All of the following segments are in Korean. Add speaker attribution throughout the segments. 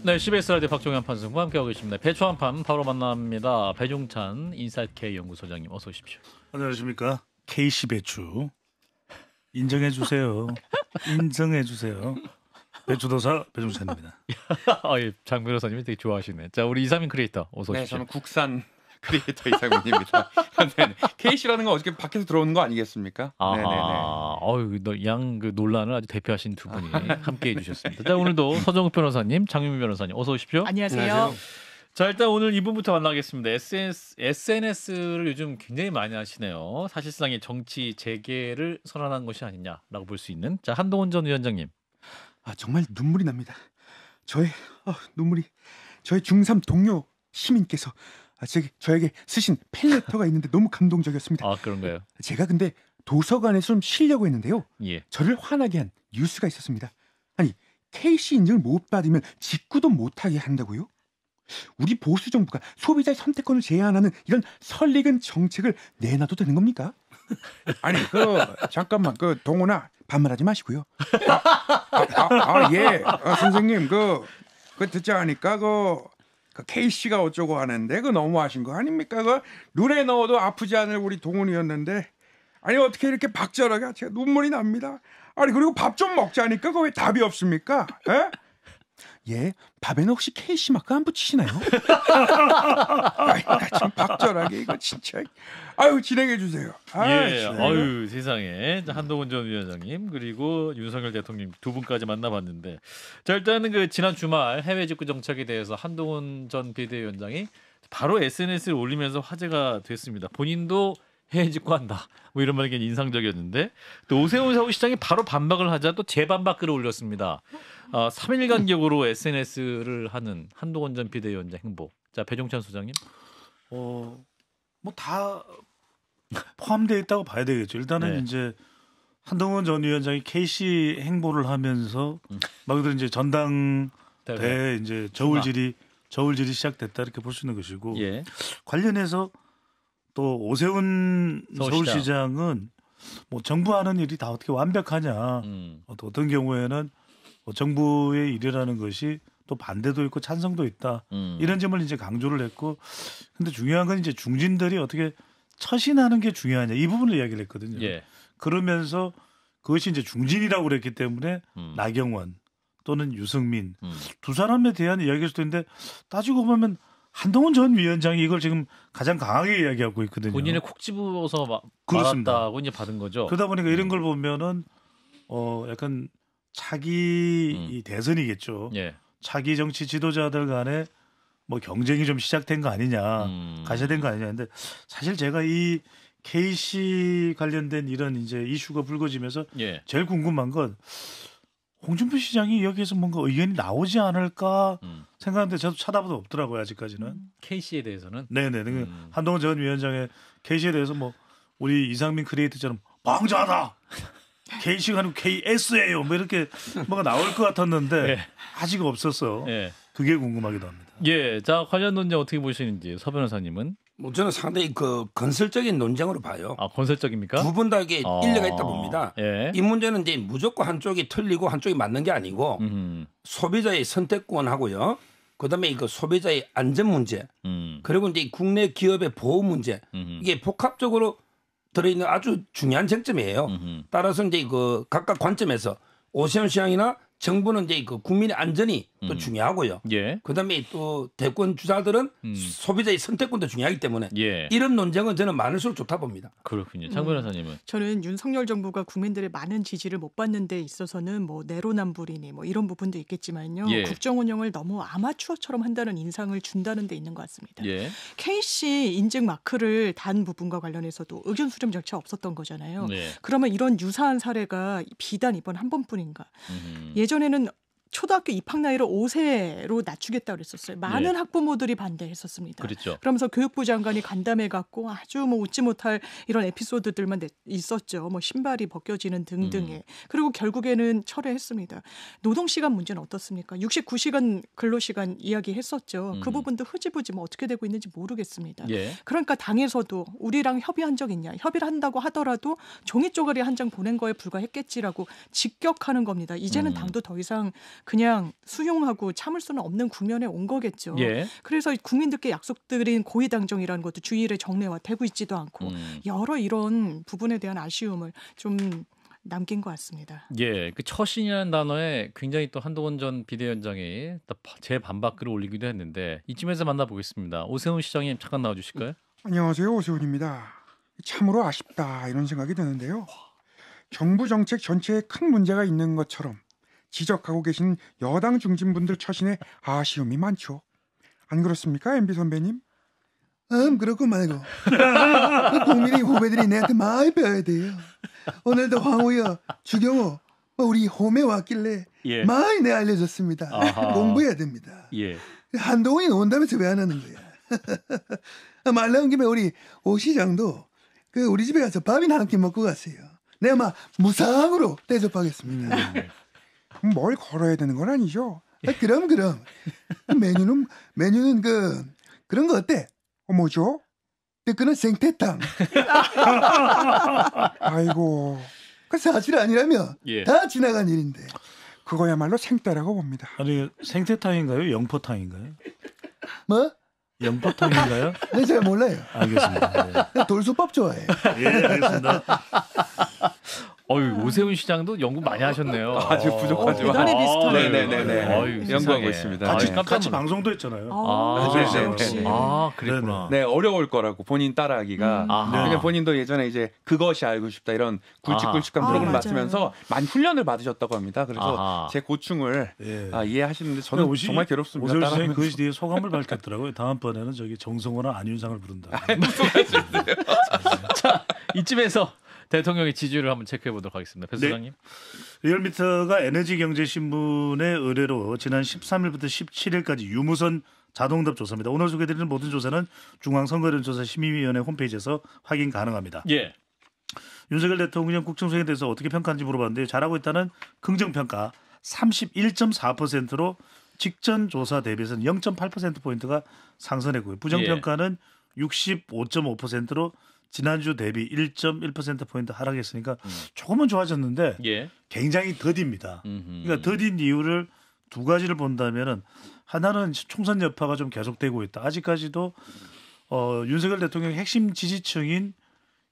Speaker 1: 네, CBS 라디오 박종현 판승과 함께하고 계십니다. 배추 한판 바로 만납니다. 배종찬 인사이트 K 연구소장님 어서 오십시오.
Speaker 2: 안녕하십니까. KC 배추 인정해 주세요. 인정해 주세요. 배추도사 배종찬입니다.
Speaker 1: 장 변호사님이 되게 좋아하시네. 자, 우리 이상민 크리에이터 어서 오십시오.
Speaker 3: 네, 저는 국산 크리에이터 이상민입니다. 네, KC라는 건 어저께 밖에서 들어오는 거 아니겠습니까?
Speaker 1: 양 그 논란을 아주 대표하신 두 분이 함께해 주셨습니다. 자, 오늘도 서정욱 변호사님, 장윤미 변호사님 어서 오십시오.
Speaker 4: 안녕하세요.
Speaker 1: 자, 일단 오늘 이분부터 만나겠습니다. SNS를 요즘 굉장히 많이 하시네요. 사실상의 정치 재개를 선언한 것이 아니냐라고 볼 수 있는. 자, 한동훈 전 위원장님.
Speaker 3: 정말 눈물이 납니다. 저의 중3 동료 시민께서 저에게 쓰신 팬레터가 있는데 너무 감동적이었습니다.
Speaker 1: 그런가요?
Speaker 3: 제가 근데 도서관에 좀 쉬려고 했는데요.
Speaker 1: 예.
Speaker 3: 저를 화나게 한 뉴스가 있었습니다. 아니, KC 인증을 못 받으면 직구도 못하게 한다고요? 우리 보수 정부가 소비자의 선택권을 제한하는 이런 설익은 정책을 내놔도 되는 겁니까? 아니, 잠깐만, 동훈아, 반말하지 마시고요. 선생님, 듣지 않으니까 KC가 어쩌고 하는데 너무하신 거 아닙니까? 눈에 넣어도 아프지 않을 우리 동훈이었는데, 아니 어떻게 이렇게 박절하게 제가 눈물이 납니다. 아니, 그리고 밥 좀 먹자니까 왜 답이 없습니까? 예, 밥에는 혹시 KC 마크 안 붙이시나요? 참 박절하게 이거 진짜. 진행해 주세요.
Speaker 1: 세상에. 한동훈 전 위원장님 그리고 윤석열 대통령 두 분까지 만나봤는데, 자, 일단은 지난 주말 해외 직구 정책에 대해서 한동훈 전 비대위원장이 바로 SNS를 올리면서 화제가 됐습니다. 본인도 해외 직구한다, 뭐 이런 말이 인상적이었는데, 또 오세훈 서울시장이 바로 반박을 하자 또 재반박 글을 올렸습니다. 3일 간격으로 SNS를 하는 한동훈 전 비대위원장 행보. 자, 배종찬 소장님.
Speaker 2: 다 포함되어 있다고 봐야 되겠죠. 일단은 이제 한동훈 전 위원장이 KC 행보를 하면서 말 그대로 이제 전당대 이제 저울질이 시작됐다 이렇게 볼 수 있는 것이고, 관련해서 또 오세훈 서울시장은 뭐 정부 하는 일이 다 어떻게 완벽하냐, 어떤 경우에는 정부의 일이라는 것이 또 반대도 있고 찬성도 있다, 이런 점을 이제 강조를 했고, 근데 중요한 건 이제 중진들이 어떻게 처신하는 게 중요하냐, 이 부분을 이야기를 했거든요. 그러면서 그것이 이제 중진이라고 그랬기 때문에 나경원 또는 유승민 두 사람에 대한 이야기일 수도 있는데, 따지고 보면 한동훈 전 위원장이 이걸 지금 가장 강하게 이야기하고 있거든요.
Speaker 1: 본인을 콕 집어서 말았다고 이제 받은 거죠.
Speaker 2: 그러다 보니까 이런 걸 보면은 약간 차기 대선이겠죠. 차기 정치 지도자들 간에 뭐 경쟁이 좀 시작된 거 아니냐, 가셔된 거 아니냐. 근데 사실 제가 이 KC 관련된 이런 이제 이슈가 불거지면서 제일 궁금한 건 홍준표 시장이 여기에서 뭔가 의견이 나오지 않을까 생각하는데 저도 찾아봐도 없더라고요, 아직까지는.
Speaker 1: KC에 대해서는.
Speaker 2: 네네. 한동훈 전 위원장의 KC에 대해서 뭐 우리 이상민 크리에이터처럼 방자하다, KC가 아니고 KS예요, 뭐 이렇게 뭐가 나올 것 같았는데 아직 없었어. 그게 궁금하기도 합니다.
Speaker 1: 자, 관련 논쟁 어떻게 보시는지 서 변호사님은?
Speaker 4: 저는 상당히 건설적인 논쟁으로 봐요.
Speaker 1: 건설적입니까?
Speaker 4: 두 분 다 이게 일리가 있다 봅니다. 이 문제는 이제 무조건 한쪽이 틀리고 한쪽이 맞는 게 아니고 소비자의 선택권하고요, 그다음에 이거 소비자의 안전 문제, 그리고 이제 국내 기업의 보호 문제, 이게 복합적으로 들어있는 아주 중요한 쟁점이에요. 따라서 이제 각각 관점에서 오세훈 시장이나 정부는 이제 국민의 안전이 또 중요하고요. 그다음에 또 대권 주자들은 소비자의 선택권도 중요하기 때문에 이런 논쟁은 저는 많을수록 좋다 봅니다.
Speaker 1: 그렇군요. 장 변호사님은?
Speaker 5: 저는 윤석열 정부가 국민들의 많은 지지를 못 받는 데 있어서는 뭐 내로남불이니 뭐 이런 부분도 있겠지만요. 국정 운영을 너무 아마추어처럼 한다는 인상을 준다는 데 있는 것 같습니다. KC 인증 마크를 단 부분과 관련해서도 의견 수렴 절차 없었던 거잖아요. 그러면 이런 유사한 사례가 비단 이번 한 번뿐인가? 예전에는 초등학교 입학 나이를 5세로 낮추겠다고 그랬었어요. 많은 학부모들이 반대했었습니다.
Speaker 1: 그렇죠.
Speaker 5: 그러면서 교육부 장관이 간담회 갖고 아주 뭐 웃지 못할 이런 에피소드들만 있었죠. 뭐 신발이 벗겨지는 등등의. 그리고 결국에는 철회했습니다. 노동시간 문제는 어떻습니까? 69시간 근로시간 이야기했었죠. 그 부분도 흐지부지 뭐 어떻게 되고 있는지 모르겠습니다. 그러니까 당에서도 우리랑 협의한 적 있냐. 협의를 한다고 하더라도 종이 쪼가리 한 장 보낸 거에 불과했겠지라고 직격하는 겁니다. 이제는 당도 더 이상 그냥 수용하고 참을 수는 없는 국면에 온 거겠죠.
Speaker 1: 예.
Speaker 5: 그래서 국민들께 약속드린 고위당정이라는 것도 주일에 정례화되고 있지도 않고 여러 이런 부분에 대한 아쉬움을 좀 남긴 것 같습니다.
Speaker 1: 예, 그 처신이라는 단어에 굉장히 또 한동훈 전 비대위원장이 제 반박글을 올리기도 했는데 이쯤에서 만나보겠습니다. 오세훈 시장님 잠깐 나와주실까요?
Speaker 3: 안녕하세요, 오세훈입니다. 참으로 아쉽다 이런 생각이 드는데요. 정부 정책 전체에 큰 문제가 있는 것처럼 지적하고 계신 여당 중진분들 처신에 아쉬움이 많죠. 안 그렇습니까, MB 선배님?
Speaker 6: 그렇고 말고 국민의 후배들이 내한테 많이 배워야 돼요. 오늘도 황우여, 주경호, 우리 홈에 왔길래
Speaker 1: 예.
Speaker 6: 많이 내 알려줬습니다. 공부해야 됩니다.
Speaker 1: 예.
Speaker 6: 한동훈이 온다면서 왜 안 하는 거야? 말 나온 김에 우리 오 시장도 우리 집에 가서 밥이나 한 끼 먹고 가세요. 내가 막 무상으로 대접하겠습니다.
Speaker 3: 뭘 걸어야 되는 건 아니죠?
Speaker 6: 그럼 메뉴는 그런 거 어때?
Speaker 3: 뭐죠?
Speaker 6: 뜨끈한 생태탕.
Speaker 3: 아이고,
Speaker 6: 그 사실 아니라면
Speaker 1: 예.
Speaker 6: 다 지나간 일인데.
Speaker 3: 그거야말로 생떼라고 봅니다.
Speaker 2: 아니 생태탕인가요? 영포탕인가요?
Speaker 6: 뭐?
Speaker 2: 영포탕인가요?
Speaker 6: 네, 잘 몰라요.
Speaker 2: 알겠습니다.
Speaker 6: 나 돌솥밥 좋아해.
Speaker 2: 예, 알겠습니다.
Speaker 1: 오세훈 시장도 연구 많이 하셨네요.
Speaker 3: 아주 부족하지만.
Speaker 5: 대단히 비슷하네요.
Speaker 3: 네네네. 연구하고 있습니다.
Speaker 2: 같이 방송도 했잖아요.
Speaker 1: 그랬구나.
Speaker 7: 네, 어려울 거라고 본인 따라하기가. 그러니까 본인도 예전에 이제 그것이 알고 싶다 이런 굵직굵직한 프로그램 맡으면서 많이 훈련을 받으셨다고 합니다. 그래서 제 고충을 이해하시는데 저는 정말 괴롭습니다.
Speaker 2: 오세훈 시장이 그 뒤에 소감을 밝혔더라고요. 다음번에는 정성호나 안윤상을 부른다.
Speaker 1: 자, 이쯤에서 대통령의 지지율을 한번 체크해 보도록 하겠습니다. 배 소장님.
Speaker 2: 리얼미터가 에너지경제신문의 의뢰로 지난 13일부터 17일까지 유무선 자동답 조사입니다. 오늘 소개해드리는 모든 조사는 중앙선거여론조사심의위원회 홈페이지에서 확인 가능합니다.
Speaker 1: 예.
Speaker 2: 윤석열 대통령 국정수행에 대해서 어떻게 평가하는지 물어봤는데 잘하고 있다는 긍정평가 31.4%로 직전 조사 대비해서는 0.8%포인트가 상승했고요. 부정평가는 65.5%로 지난주 대비 1.1%포인트 하락했으니까 조금은 좋아졌는데 굉장히 더딥니다. 그러니까 더딘 이유를 두 가지를 본다면은 하나는 총선 여파가 좀 계속되고 있다. 아직까지도 윤석열 대통령의 핵심 지지층인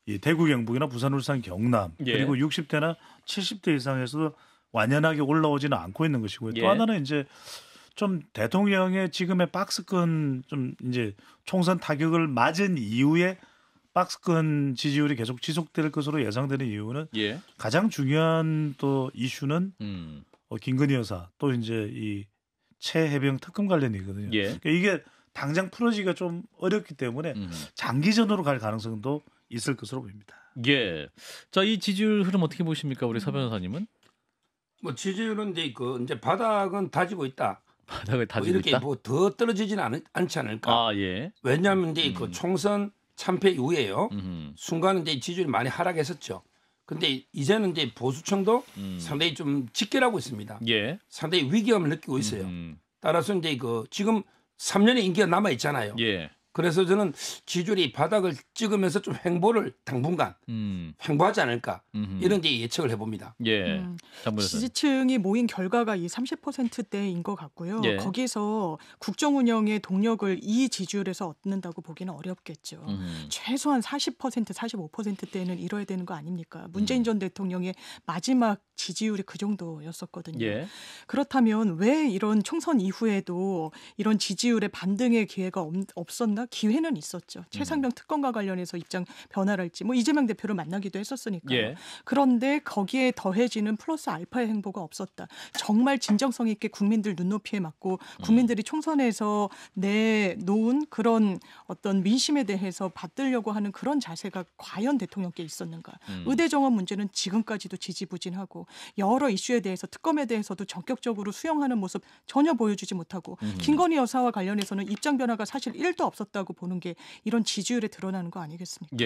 Speaker 2: 이 대구 경북이나 부산 울산 경남 그리고 60대나 70대 이상에서도 완연하게 올라오지는 않고 있는 것이고요. 또 하나는 이제 좀 대통령의 지금의 박스권 좀 이제 총선 타격을 맞은 이후에 박스권 지지율이 계속 지속될 것으로 예상되는 이유는 가장 중요한 또 이슈는 김건희 여사 또 이제 이 최해병 특검 관련이거든요. 그러니까 이게 당장 풀어지기가 좀 어렵기 때문에 장기전으로 갈 가능성도 있을 것으로 보입니다.
Speaker 1: 예. 자, 이 지지율 흐름 어떻게 보십니까, 우리 서 변호사님은?
Speaker 4: 뭐 지지율은 이제 바닥은 다지고 있다.
Speaker 1: 바닥을 다지고
Speaker 4: 이렇게
Speaker 1: 있다.
Speaker 4: 뭐 더 떨어지지는 않지 않을까. 왜냐하면 이제 그 총선 참패 이후에요. 순간 이제 지지율이 많이 하락했었죠. 근데 이제는 이제 보수층도 상당히 좀 직결하고 있습니다. 상당히 위기감을 느끼고 있어요. 따라서 이제 지금 3년의 임기가 남아 있잖아요. 그래서 저는 지지율이 바닥을 찍으면서 좀 횡보를 당분간 횡보하지 않을까 이런 데 예측을 해봅니다.
Speaker 5: 지지층이 모인 결과가 이 30%대인 것 같고요. 거기서 국정 운영의 동력을 이 지지율에서 얻는다고 보기는 어렵겠죠. 최소한 40%, 45%대는 이뤄야 되는 거 아닙니까? 문재인 전 대통령의 마지막 지지율이 그 정도였었거든요. 그렇다면 왜 이런 총선 이후에도 이런 지지율의 반등의 기회가 없었나? 기회는 있었죠. 최상병 특검과 관련해서 입장 변화랄지 뭐 이재명 대표를 만나기도 했었으니까요. 그런데 거기에 더해지는 플러스 알파의 행보가 없었다. 정말 진정성 있게 국민들 눈높이에 맞고 국민들이 총선에서 내놓은 그런 어떤 민심에 대해서 받들려고 하는 그런 자세가 과연 대통령께 있었는가. 의대 정원 문제는 지금까지도 지지부진하고 여러 이슈에 대해서 특검에 대해서도 적극적으로 수용하는 모습 전혀 보여주지 못하고 김건희 여사와 관련해서는 입장 변화가 사실 1도 없었다고 보는 게 이런 지지율에 드러나는 거 아니겠습니까?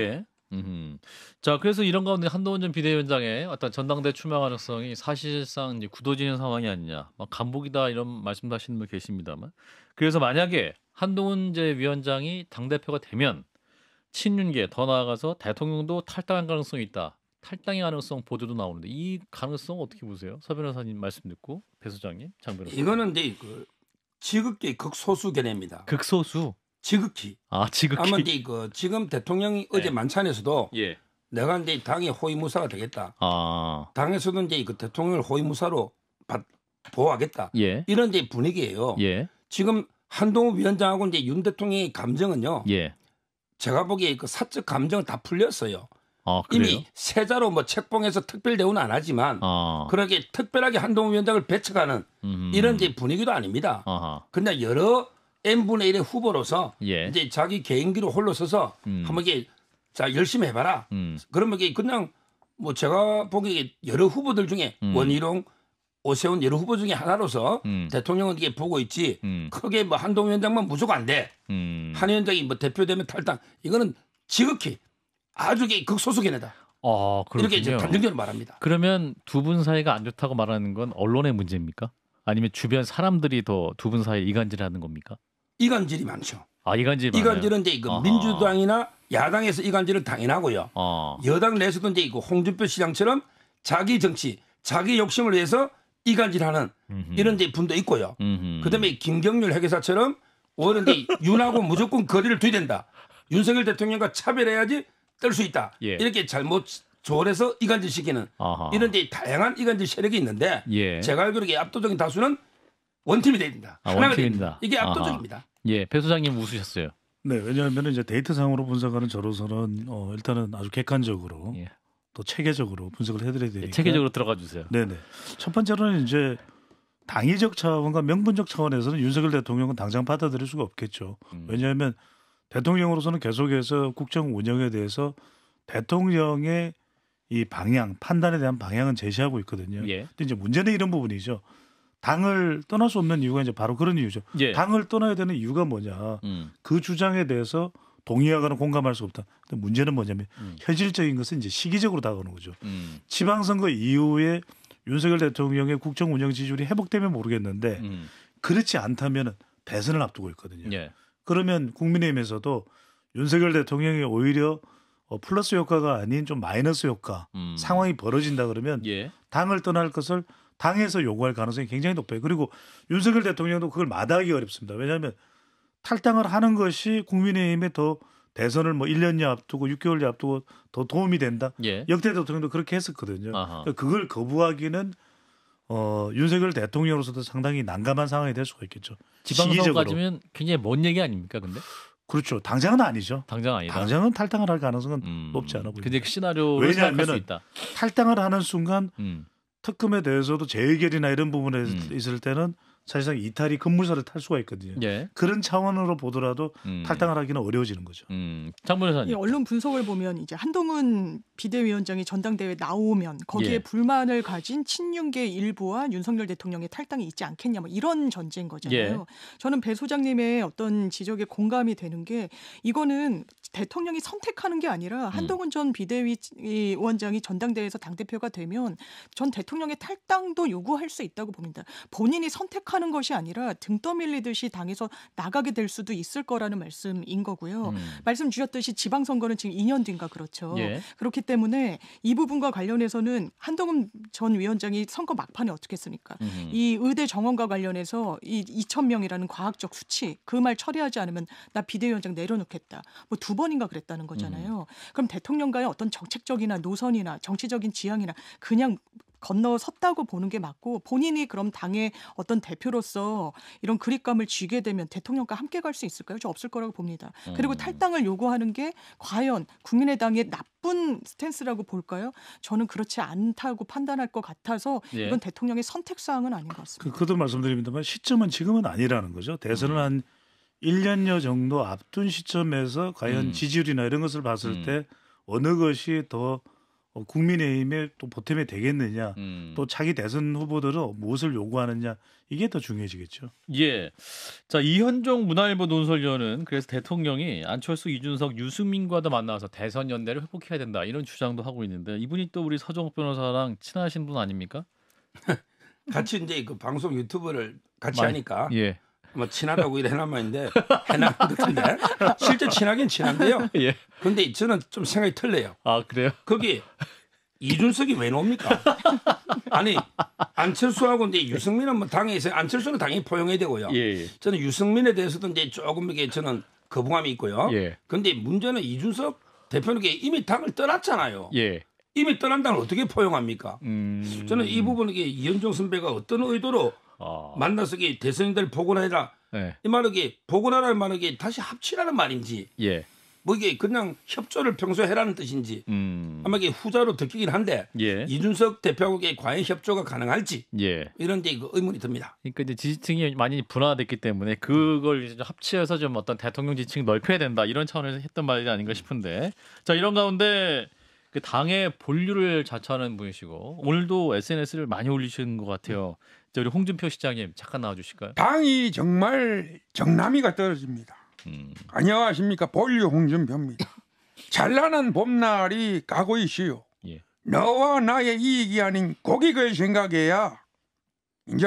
Speaker 1: 자, 그래서 이런 가운데 한동훈 전 비대위원장의 어떤 전당대 출마 가능성이 사실상 이제 굳어지는 상황이 아니냐, 막 간복이다 이런 말씀도 하시는 분 계십니다만, 그래서 만약에 한동훈 위원장이 당 대표가 되면 친윤계 더 나아가서 대통령도 탈당할 가능성이 있다. 탈당의 가능성 보도도 나오는데 이 가능성 어떻게 보세요? 서 변호사님 말씀 듣고 배 소장님, 장 변호사님.
Speaker 4: 이거는 이제 그 지극히 극소수 견해입니다.
Speaker 1: 극소수.
Speaker 4: 지극히.
Speaker 1: 지극히.
Speaker 4: 아마 이제 그 지금 대통령이 어제 만찬에서도 내가 이제 당의 호위무사가 되겠다. 당에서도 이제 그 대통령을 호위무사로 보호하겠다. 이런 이제 분위기예요. 지금 한동훈 위원장하고 이제 윤 대통령의 감정은요. 제가 보기에 그 사적 감정은 다 풀렸어요. 이미 세자로 뭐 책봉해서 특별 대우는 안 하지만 그렇게 특별하게 한동훈 위원장을 배척하는 이런 이제 분위기도 아닙니다. 그냥 여러 n분의 1의 후보로서 이제 자기 개인기로 홀로 서서 한번 이게 자 열심히 해봐라. 그러면 이게 그냥 뭐 제가 보기에 여러 후보들 중에 원희룡, 오세훈 여러 후보 중에 하나로서 대통령은 이게 보고 있지. 크게 뭐 한동훈 위원장만 무조건 안 돼. 한 위원장이 뭐 대표되면 탈당. 이거는 지극히 아주 극소수 견해다. 이렇게 이제 단정적으로 말합니다.
Speaker 1: 그러면 두 분 사이가 안 좋다고 말하는 건 언론의 문제입니까? 아니면 주변 사람들이 더 두 분 사이에 이간질하는 겁니까?
Speaker 4: 이간질이 많죠.
Speaker 1: 이간질은
Speaker 4: 이제 그 민주당이나 야당에서 이간질은 당연하고요. 여당 내에서도 이제 그 홍준표 시장처럼 자기 정치, 자기 욕심을 위해서 이간질하는 이런 이제 분도 있고요. 그다음에 김경률 회계사처럼 오히려 이제 윤하고 무조건 거리를 둬야 된다. 윤석열 대통령과 차별해야지 뜰 수 있다. 이렇게 잘못 조언해서 이간질시키는 이런 이제 다양한 이간질 세력이 있는데 제가 알기로 압도적인 다수는 원팀이 돼야 된다. 하나가 됩니다. 이게 압도적입니다.
Speaker 1: 배 소장님 웃으셨어요.
Speaker 2: 네, 왜냐하면 이제 데이터상으로 분석하는 저로서는 일단은 아주 객관적으로 또 체계적으로 분석을 해드려야 되니까.
Speaker 1: 체계적으로 들어가 주세요.
Speaker 2: 네네. 첫 번째로는 이제 당위적 차원과 명분적 차원에서는 윤석열 대통령은 당장 받아들일 수가 없겠죠. 왜냐하면 대통령으로서는 계속해서 국정 운영에 대해서 대통령의 이 방향, 판단에 대한 방향은 제시하고 있거든요. 근데 이제 문제는 이런 부분이죠. 당을 떠날 수 없는 이유가 이제 바로 그런 이유죠. 당을 떠나야 되는 이유가 뭐냐. 그 주장에 대해서 동의하거나 공감할 수 없다. 근데 문제는 뭐냐면 현실적인 것은 이제 시기적으로 다가오는 거죠. 지방선거 이후에 윤석열 대통령의 국정 운영 지지율이 회복되면 모르겠는데 그렇지 않다면 대선을 앞두고 있거든요. 그러면 국민의힘에서도 윤석열 대통령이 오히려 플러스 효과가 아닌 좀 마이너스 효과 상황이 벌어진다 그러면 당을 떠날 것을 당에서 요구할 가능성이 굉장히 높아요. 그리고 윤석열 대통령도 그걸 마다하기 어렵습니다. 왜냐하면 탈당을 하는 것이 국민의힘에 더 대선을 뭐 1년여 앞두고 6개월여 앞두고 더 도움이 된다. 역대 대통령도 그렇게 했었거든요. 그러니까 그걸 거부하기는 윤석열 대통령으로서도 상당히 난감한 상황이 될 수가 있겠죠.
Speaker 1: 지방선거까지면 굉장히 먼 얘기 아닙니까, 근데?
Speaker 2: 그렇죠. 당장은 아니죠.
Speaker 1: 당장 아니다.
Speaker 2: 당장은 탈당을 할 가능성은 높지 않아 보입니다.
Speaker 1: 근데 그 시나리오를 생각할 수 있다.
Speaker 2: 탈당을 하는 순간 특검에 대해서도 재의결이나 이런 부분에 있을 때는 사실상 이탈이 급물살을 탈 수가 있거든요. 그런 차원으로 보더라도 탈당을 하기는 어려워지는 거죠.
Speaker 1: 장 변호사님.
Speaker 5: 언론 분석을 보면 이제 한동훈 비대위원장이 전당대회에 나오면 거기에 불만을 가진 친윤계 일부와 윤석열 대통령의 탈당이 있지 않겠냐 뭐 이런 전제인 거잖아요. 저는 배 소장님의 어떤 지적에 공감이 되는 게 이거는 대통령이 선택하는 게 아니라 한동훈 전 비대위원장이 전당대회에서 당대표가 되면 전 대통령의 탈당도 요구할 수 있다고 봅니다. 본인이 선택하는 것이 아니라 등 떠밀리듯이 당에서 나가게 될 수도 있을 거라는 말씀인 거고요. 말씀 주셨듯이 지방선거는 지금 2년 뒤인가 그렇죠. 그렇기 때문에 이 부분과 관련해서는 한동훈 전 위원장이 선거 막판에 어떻게 했습니까? 이 의대 정원과 관련해서 이 2,000명이라는 과학적 수치 그 말 처리하지 않으면 나 비대위원장 내려놓겠다. 뭐 2번인가 그랬다는 거잖아요. 그럼 대통령과의 어떤 정책적이나 노선이나 정치적인 지향이나 그냥 건너섰다고 보는 게 맞고 본인이 그럼 당의 어떤 대표로서 이런 그립감을 쥐게 되면 대통령과 함께 갈 수 있을까요? 저 없을 거라고 봅니다. 그리고 탈당을 요구하는 게 과연 국민의당의 나쁜 스탠스라고 볼까요? 저는 그렇지 않다고 판단할 것 같아서 이건 대통령의 선택사항은 아닌 것 같습니다.
Speaker 2: 그것도 말씀드립니다만 시점은 지금은 아니라는 거죠. 대선을 한 1년여 정도 앞둔 시점에서 과연 지지율이나 이런 것을 봤을 때 어느 것이 더 국민의힘에 또 보탬이 되겠느냐 또 차기 대선 후보들은 무엇을 요구하느냐 이게 더 중요해지겠죠.
Speaker 1: 자 이현종 문화일보 논설위원은 그래서 대통령이 안철수, 이준석, 유승민과도 만나서 대선 연대를 회복해야 된다 이런 주장도 하고 있는데 이분이 또 우리 서정욱 변호사랑 친하신 분 아닙니까?
Speaker 4: 같이 이제 그 방송 유튜브를 같이 하니까 뭐 친하다고 이래 해놨는데 해놨는 것 같은데 실제 친하긴 친한데요. 그런데 저는 좀 생각이 틀려요.
Speaker 1: 그래요?
Speaker 4: 거기 이준석이 왜 나옵니까? 아니 안철수하고 이제 유승민은 뭐 당에서 안철수는 당연히 포용해야 되고요. 예. 저는 유승민에 대해서도 이제 조금 이게 저는 거부감이 있고요. 그런데 문제는 이준석 대표는 이미 당을 떠났잖아요. 예. 이미 떠난 당을 어떻게 포용합니까? 저는 이 부분에 이현종 선배가 어떤 의도로 만나서 대선인들 복원해라. 네. 이 말은 복원하라는 말은 다시 합치라는 말인지. 예. 뭐 이게 그냥 협조를 평소에 해라는 뜻인지 아마 이게 후자로 듣기긴 한데 예. 이준석 대표하고 과연 협조가 가능할지 이런 데 의문이 듭니다.
Speaker 1: 그러니까 이제 지지층이 많이 분화됐기 때문에 그걸 이제 합치해서 좀 어떤 대통령 지지층 넓혀야 된다 이런 차원에서 했던 말이 아닌가 싶은데 자 이런 가운데 그 당의 본류를 자처하는 분이시고 오늘도 SNS를 많이 올리시는 것 같아요. 자, 우리 홍준표 시장님 잠깐 나와주실까요?
Speaker 3: 당이 정말 정남이가 떨어집니다. 안녕하십니까 본류 홍준표입니다. 찬란한 봄날이 가고 있시오. 예. 너와 나의 이익이 아닌 고객을 생각해야 이제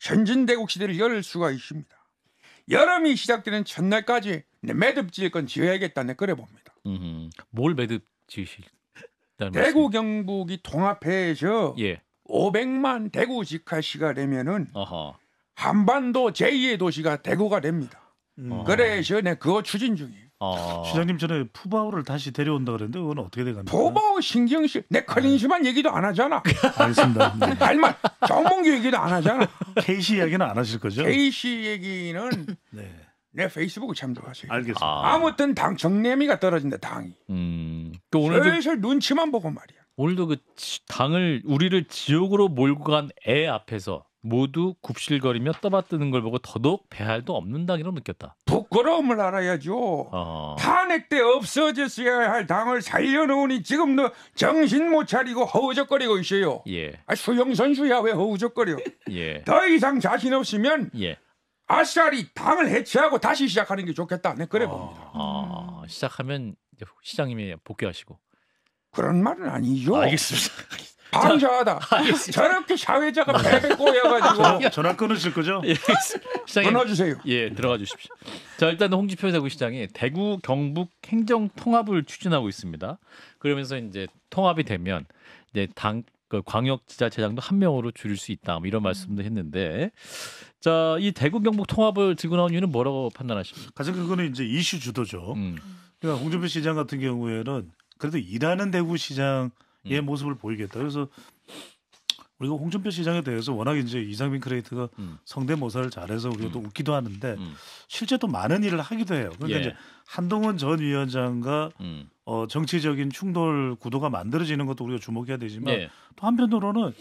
Speaker 3: 선진대국 시대를 열 수가 있습니다. 여름이 시작되는 첫날까지 내 매듭 지을 건 지어야겠다 내 그래 봅니다.
Speaker 1: 뭘 매듭 지으실?
Speaker 3: 대구 경북이 통합해서 예. 500만 대구 직화시가 되면은 한반도 제2의 도시가 대구가 됩니다. 그래서 내 그거 추진 중이에요.
Speaker 2: 시장님 전에 푸바오를 다시 데려온다 그랬는데 그건 어떻게 돼갑니까?
Speaker 3: 푸바오 신경씨 내 클린스만 얘기도 안 하잖아.
Speaker 2: 알겠습니다. 네.
Speaker 3: 할말 정몽규 얘기도 안 하잖아.
Speaker 2: KC 이야기는 안 하실 거죠?
Speaker 3: KC 얘기는 네. 내 페이스북을 참조하세요.
Speaker 2: 알겠습니다.
Speaker 3: 아무튼 당 정내미가 떨어진다 당이.
Speaker 1: 그 오늘도
Speaker 3: 슬슬 눈치만 보고 말이야.
Speaker 1: 오늘도 그 당을 우리를 지옥으로 몰고 간 애 앞에서 모두 굽실거리며 떠받드는 걸 보고 더더욱 배할도 없는 당이라고 느꼈다.
Speaker 3: 부끄러움을 알아야죠. 탄핵 때 없어졌어야 할 당을 살려놓으니 지금 너 정신 못 차리고 허우적거리고 있어요. 예. 수영 선수야 왜 허우적거려? 예. 더 이상 자신 없으면 예. 아싸리 당을 해체하고 다시 시작하는 게 좋겠다. 네 그래 봅니다.
Speaker 1: 시작하면 이제 시장님이 복귀하시고.
Speaker 3: 그런 말은 아니죠.
Speaker 1: 알겠습니다.
Speaker 3: 방자하다. 저렇게 사회자가 배배 꼬여가지고
Speaker 2: 전화 끊으실 거죠?
Speaker 1: 예,
Speaker 3: 시장님 끊어주세요.
Speaker 1: 예, 들어가 주십시오. 자, 일단 홍준표 대구시장이 대구 경북 행정 통합을 추진하고 있습니다. 그러면서 이제 통합이 되면 이제 당 광역지자체장도 한 명으로 줄일 수 있다. 뭐 이런 말씀도 했는데, 자, 이 대구 경북 통합을 들고 나온 이유는 뭐라고 판단하십니까?
Speaker 2: 가장 그거는 이제 이슈 주도죠. 그러니까 홍준표 시장 같은 경우에는 그래도 일하는 대구시장의 모습을 보이겠다. 그래서 우리가 홍준표 시장에 대해서 워낙 이제 이상민 크리에이터가 성대모사를 잘해서 우리가 또 웃기도 하는데 실제 또 많은 일을 하기도 해요. 그러니까 이제 한동훈 전 위원장과 정치적인 충돌 구도가 만들어지는 것도 우리가 주목해야 되지만 또 한편으로는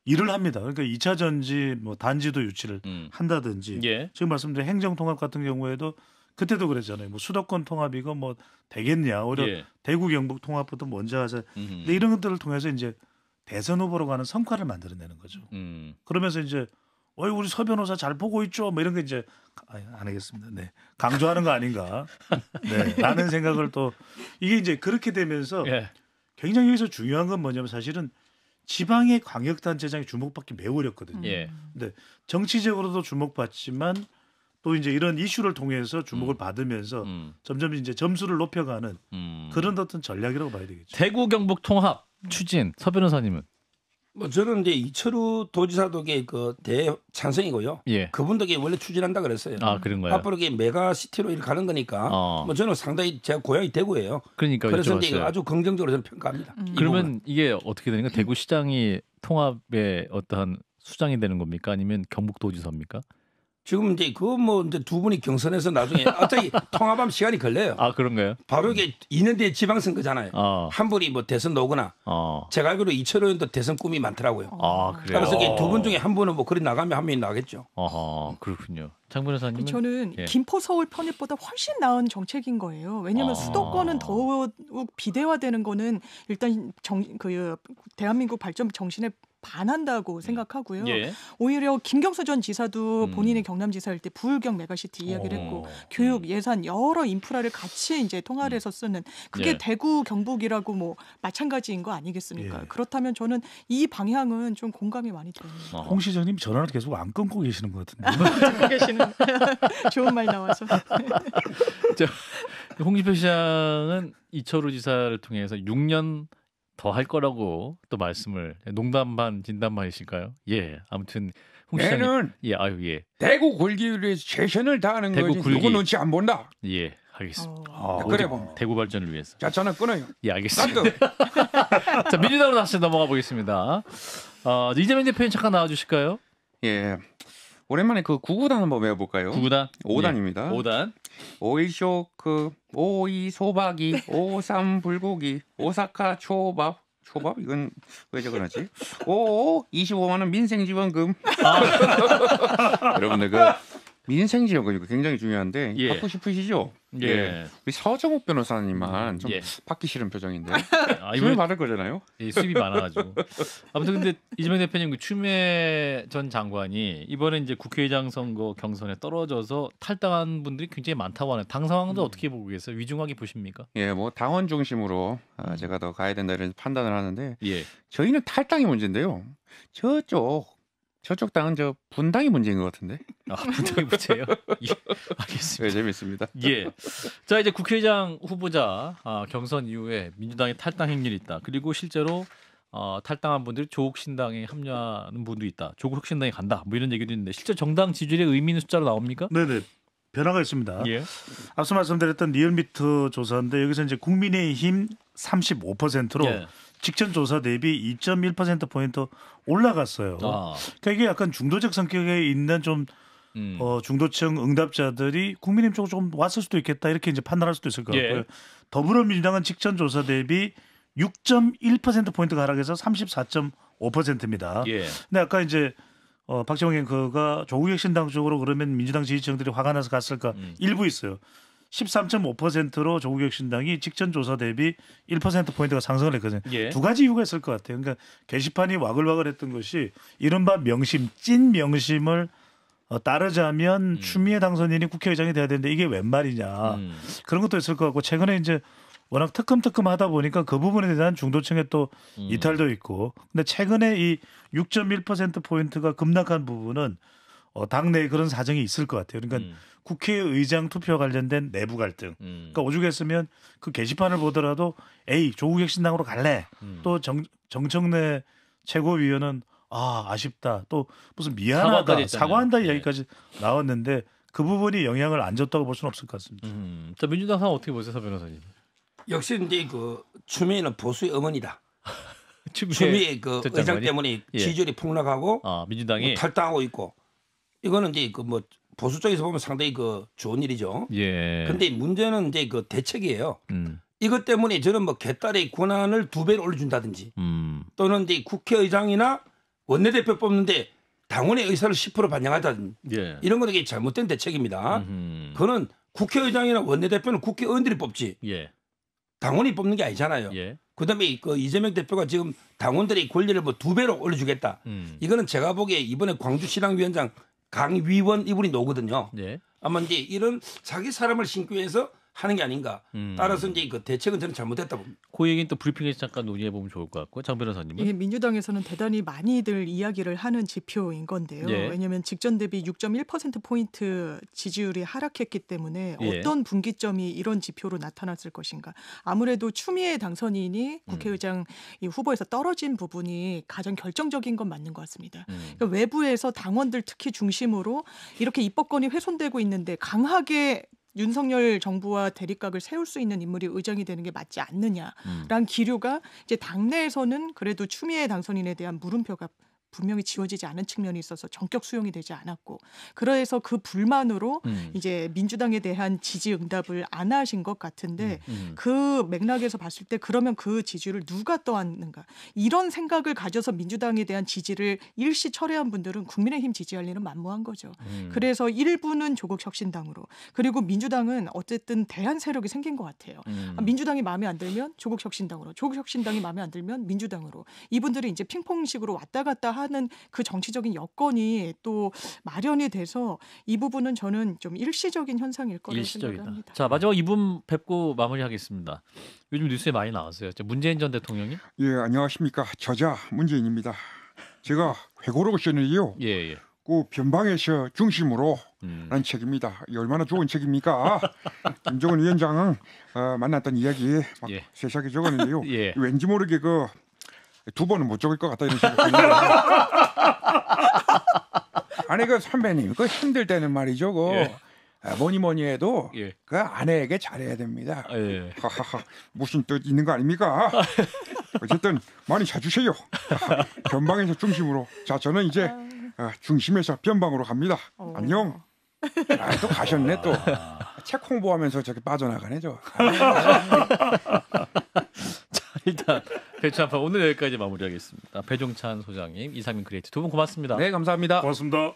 Speaker 2: 일을 합니다. 그러니까 2차 전지 뭐 단지도 유치를 한다든지 지금 말씀드린 행정통합 같은 경우에도 그때도 그랬잖아요. 뭐 수도권 통합이고 뭐 되겠냐. 오히려 대구 경북 통합부터 먼저 하자. 근데 이런 것들을 통해서 이제 대선 후보로 가는 성과를 만들어내는 거죠. 그러면서 이제 우리 서 변호사 잘 보고 있죠. 뭐 이런 게 이제 안 하겠습니다. 네. 강조하는 거 아닌가. 네. 라는 생각을 또 이게 이제 그렇게 되면서 굉장히 여기서 중요한 건 뭐냐면 사실은 지방의 광역단체장이 주목받기 매우 어렵거든요. 근데 정치적으로도 주목받지만 또 이제 이런 이슈를 통해서 주목을 받으면서 점점 이제 점수를 높여가는 그런 어떤 전략이라고 봐야 되겠죠.
Speaker 1: 대구 경북 통합 추진 서 변호사님은?
Speaker 4: 뭐 저는 이제 이철우 도지사도 그 대찬성이고요. 그분도 원래 추진한다 그랬어요.
Speaker 1: 아 그런가요?
Speaker 4: 앞으로 메가시티로 이렇게 가는 거니까 뭐 저는 상당히 제가 고향이 대구예요.
Speaker 1: 그러니까
Speaker 4: 그래서 이제 아주 긍정적으로 저는 평가합니다.
Speaker 1: 그러면 이게 어떻게 되는가? 대구시장이 통합의 어떠한 수장이 되는 겁니까? 아니면 경북도지사입니까?
Speaker 4: 지금 이제 그 뭐 이제 두 분이 경선해서 나중에 어차피 통합하면 시간이 걸려요.
Speaker 1: 아 그런가요?
Speaker 4: 바로 이게 2년 뒤에 지방선거잖아요. 한 분이 뭐 대선 오거나 제가 알기로 이철호 의원도 대선 꿈이 많더라고요.
Speaker 1: 아 그래요?
Speaker 4: 그래서 두 분 중에 한 분은 뭐 그리 나가면 한 명이 나겠죠.
Speaker 1: 그렇군요. 장 변호사님은?
Speaker 5: 저는 김포 서울 편입보다 훨씬 나은 정책인 거예요. 왜냐하면 수도권은 더욱 비대화되는 거는 일단 대한민국 발전 정신에 반한다고 생각하고요. 오히려 김경수 전 지사도 본인이 경남지사일 때 부울경 메가시티 이야기를 했고 교육, 예산 여러 인프라를 같이 이제 통합해서 쓰는 그게 대구 경북이라고 뭐 마찬가지인 거 아니겠습니까? 그렇다면 저는 이 방향은 좀 공감이 많이 됩니다.
Speaker 2: 홍 시장님 전화를 계속 안 끊고 계시는 것 같은데.
Speaker 5: 끊고 계시는 좋은 말 나와서.
Speaker 1: 홍준표 시장은 이철우 지사를 통해서 6년 더 할 거라고 또 말씀을 농담 반 진담 반이실까요? 예. 아무튼 홍 시장님.
Speaker 3: 얘는
Speaker 1: 예. 아유 예.
Speaker 3: 대구 굴기를 위해서 최선을 다하는
Speaker 1: 대구
Speaker 3: 거지.
Speaker 1: 굴기.
Speaker 3: 누구 눈치 안 본다.
Speaker 1: 예. 알겠습니다.
Speaker 3: 그래 봅니다.
Speaker 1: 대구 발전을 위해서.
Speaker 3: 자, 저는 끊어요.
Speaker 1: 예, 알겠습니다. 자, 민주당으로 다시 넘어가 보겠습니다. 이재명 대표님 잠깐 나와 주실까요?
Speaker 7: 예. 오랜만에 그 9구단 한번 외워볼까요?
Speaker 1: 9구단?
Speaker 7: 5단입니다.
Speaker 1: 예. 5단.
Speaker 7: 5일 쇼크, 5이 소박이, 5삼 불고기, 오사카 초밥. 초밥? 이건 왜 적어놨지? 5 25만 원 민생지원금. 여러분들 그 민생지원금 이거 굉장히 중요한데
Speaker 1: 예.
Speaker 7: 받고 싶으시죠?
Speaker 1: 예.
Speaker 7: 예. 우리 서정욱 변호사님만 좀
Speaker 1: 예.
Speaker 7: 받기 싫은 표정인데.
Speaker 1: 아,
Speaker 7: 이번에 받을 거잖아요.
Speaker 1: 예, 수입이 많아가지고. 아무튼 근데 이재명 대표님 그 추미애 전 장관이 이번에 이제 국회의장 선거 경선에 떨어져서 탈당한 분들이 굉장히 많다고 하네요. 당 상황도 어떻게 보고 계세요? 위중하게 보십니까?
Speaker 7: 예, 뭐 당원 중심으로 제가 더 가야 된다 이런 판단을 하는데
Speaker 1: 예.
Speaker 7: 저희는 탈당이 문제인데요. 저쪽 당은 저 분당이 문제인 것 같은데.
Speaker 1: 아, 분당이 문제예요? 예, 알겠습니다.
Speaker 7: 네, 재밌습니다.
Speaker 1: 예. 자 이제 국회의장 후보자 경선 이후에 민주당이 탈당 행렬이 있다. 그리고 실제로 탈당한 분들이 조국 신당에 합류하는 분도 있다. 조국 혁신당에 간다. 뭐 이런 얘기도 있는데 실제 정당 지지율의 의미 있는 숫자로 나옵니까?
Speaker 2: 네네. 변화가 있습니다.
Speaker 1: 예.
Speaker 2: 앞서 말씀드렸던 리얼미터 조사인데 여기서 이제 국민의힘 35%로
Speaker 1: 예.
Speaker 2: 직전 조사 대비 2.1%포인트 올라갔어요. 그러니까 이게 약간 중도적 성격에 있는 좀 중도층 응답자들이 국민의힘 쪽으로 조금 왔을 수도 있겠다 이렇게 이제 판단할 수도 있을 것 같고요.
Speaker 1: 예.
Speaker 2: 더불어민주당은 직전 조사 대비 6.1%포인트가 하락해서 34.5%입니다.
Speaker 1: 예.
Speaker 2: 근데 아까 이제 박정희 앵커가 조국 혁신당 쪽으로 그러면 민주당 지지층들이 화가 나서 갔을까 일부 있어요. 13.5%로 조국 혁신당이 직전 조사 대비 1%포인트가 상승을 했거든요.
Speaker 1: 예.
Speaker 2: 두 가지 이유가 있을 것 같아요. 그러니까 게시판이 와글와글했던 것이 이른바 명심, 찐 명심을 따르자면 추미애 당선인이 국회의장이 돼야 되는데 이게 웬 말이냐. 그런 것도 있을 것 같고 최근에 이제 워낙 뜨끔뜨끔하다 보니까 그 부분에 대한 중도층의 또 이탈도 있고 근데 최근에 이 6.1%포인트가 급락한 부분은 당내에 그런 사정이 있을 것 같아요. 그러니까 국회의장 투표 관련된 내부 갈등. 그러니까 오죽했으면 그 게시판을 보더라도 에이 조국 혁신당으로 갈래. 또 정청래 최고위원은 아쉽다. 또 무슨 미안하다. 사과한다 이야기까지 나왔는데 그 부분이 영향을 안 줬다고 볼 수는 없을 것 같습니다.
Speaker 1: 자 민주당 상황 어떻게 보세요, 서 변호사님?
Speaker 4: 역시 이제 그 추미애는 보수의 어머니다. 추미애 그 의장 때문에 지지율이 폭락하고
Speaker 1: 민주당이
Speaker 4: 탈당하고 있고 이거는 이제 그 뭐 보수 쪽에서 보면 상당히 그 좋은 일이죠.
Speaker 1: 예.
Speaker 4: 근데 문제는 이제 그 대책이에요. 이것 때문에 저는 뭐 개딸의 권한을 2배로 올려준다든지 또는 이제 국회의장이나 원내대표 뽑는데 당원의 의사를 10% 반영하다든지 이런 건 되게 잘못된 대책입니다. 그거는 국회의장이나 원내대표는 국회의원들이 뽑지 당원이 뽑는 게 아니잖아요. 그다음에 그 이재명 대표가 지금 당원들의 권리를 뭐 2배로 올려주겠다. 이거는 제가 보기에 이번에 광주시당위원장 강위원 이분이 노거든요. 아마 이제 이런 자기 사람을 신기 위해서 하는 게 아닌가. 따라서 이제 그 대책은 저는 잘못했다 봅니다.
Speaker 1: 그 얘기는 또 브리핑에서 잠깐 논의해 보면 좋을 것 같고 장 변호사님은
Speaker 5: 이게 민주당에서는 대단히 많이들 이야기를 하는 지표인 건데요. 왜냐하면 직전 대비 6.1%포인트 지지율이 하락했기 때문에 어떤 분기점이 이런 지표로 나타났을 것인가. 아무래도 추미애 당선인이 국회의장 이 후보에서 떨어진 부분이 가장 결정적인 건 맞는 것 같습니다. 그러니까 외부에서 당원들 특히 중심으로 이렇게 입법권이 훼손되고 있는데 강하게 윤석열 정부와 대립각을 세울 수 있는 인물이 의장이 되는 게 맞지 않느냐라는 기류가 이제 당내에서는 그래도 추미애 당선인에 대한 물음표가 분명히 지워지지 않은 측면이 있어서 전격 수용이 되지 않았고 그래서 그 불만으로 이제 민주당에 대한 지지 응답을 안 하신 것 같은데 그 맥락에서 봤을 때 그러면 그 지지를 누가 떠안는가 이런 생각을 가져서 민주당에 대한 지지를 일시 철회한 분들은 국민의힘 지지할 일은 만무한 거죠. 그래서 일부는 조국 혁신당으로 그리고 민주당은 어쨌든 대안 세력이 생긴 것 같아요. 민주당이 마음에 안 들면 조국 혁신당으로 조국 혁신당이 마음에 안 들면 민주당으로 이분들이 이제 핑퐁식으로 왔다 갔다 하는 그 정치적인 여건이 또 마련이 돼서 이 부분은 저는 좀 일시적인 현상일 거라고 생각합니다.
Speaker 1: 자 마지막 2분 뵙고 마무리하겠습니다. 요즘 뉴스에 많이 나왔어요. 문재인 전 대통령이?
Speaker 3: 예 안녕하십니까 저자 문재인입니다. 제가 회고록을 썼는데요. 그 변방에서 중심으로 라는 책입니다. 이 얼마나 좋은 책입니까? 김정은 위원장 만났던 이야기 막 세세하게 적었는데요. 왠지 모르게 그 두 번은 못 적을 것 같다 이런 생각이 들어요. 아니 그 선배님 그 힘들 때는 말이죠. 뭐니 해도 그 아내에게 잘해야 됩니다. 하하하 무슨 뜻 있는 거 아닙니까? 어쨌든 많이 사주세요. 변방에서 중심으로. 자 저는 이제 중심에서 변방으로 갑니다. 안녕. 또 가셨네 또. 책 홍보하면서 저렇게 빠져나가네 저.
Speaker 1: 자 일단 배추한판 오늘 여기까지 마무리하겠습니다. 배종찬 소장님, 이상민 크리에이터 두 분 고맙습니다.
Speaker 7: 네 감사합니다.
Speaker 2: 고맙습니다.